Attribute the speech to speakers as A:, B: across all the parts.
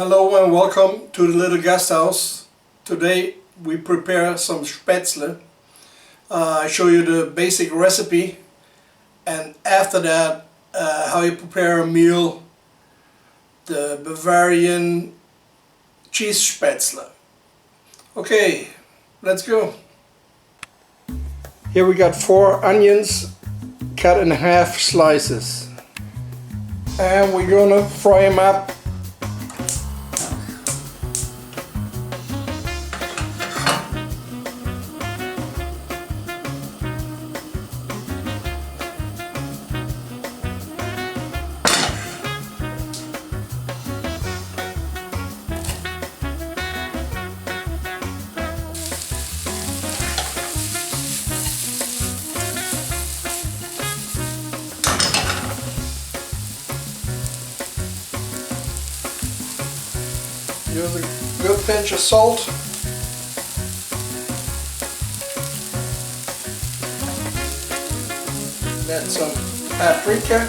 A: Hello and welcome to the LittleGasthaus. Today we prepare some Spätzle. I show you the basic recipe, and after that how you prepare a meal, the Bavarian Cheese Spaetzle. Okay, let's go. Here we got 4 onions cut in half slices, and we're gonna fry them up. Use a good pinch of salt. Add some paprika.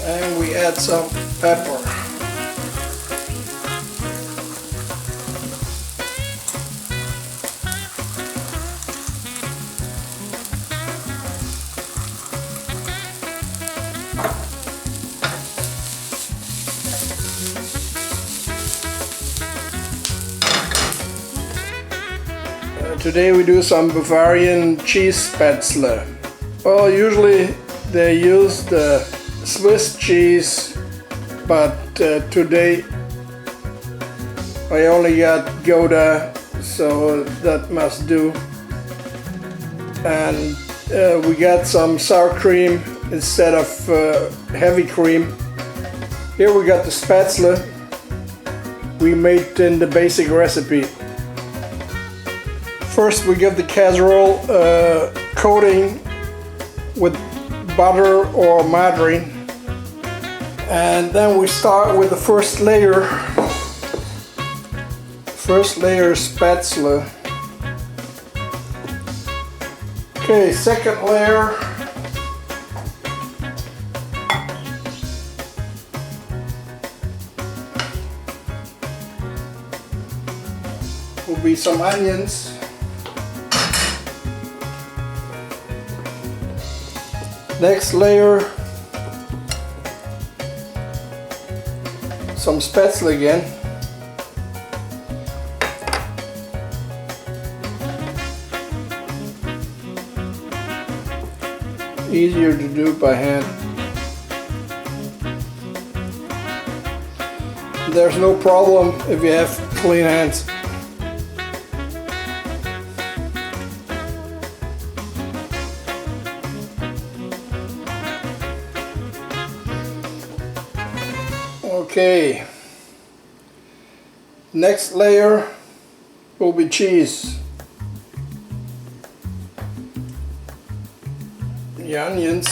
A: And we add some pepper. Today we do some Bavarian Cheese Spaetzle. Well, usually they use the Swiss cheese, but today I only got Gouda, so that must do. And we got some sour cream instead of heavy cream. Here we got the Spätzle we made in the basic recipe. First we give the casserole coating with butter or margarine, and then we start with the first layer Spätzle. Okay, second layer. Will be some onions. Next layer, some Spätzle again. Easier to do by hand. There's no problem if you have clean hands. Okay, next layer will be cheese. The onions.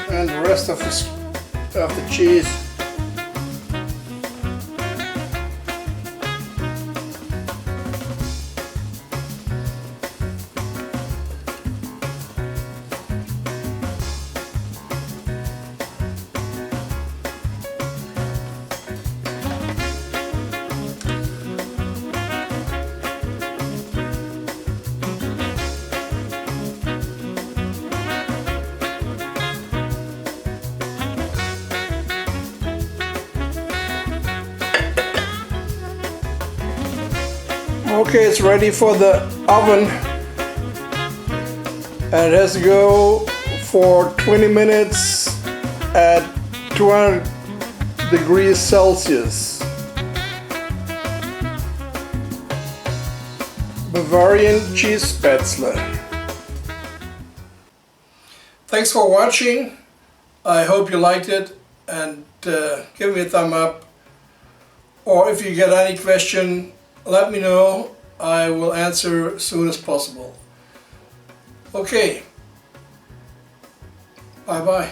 A: And the rest of the cheese. Okay, it's ready for the oven, and it has to go for 20 minutes at 200 degrees Celsius. Bavarian Cheese Spaetzle. Thanks for watching. I hope you liked it, and give me a thumb up. Or if you get any question, let me know. I will answer as soon as possible. Okay. Bye bye.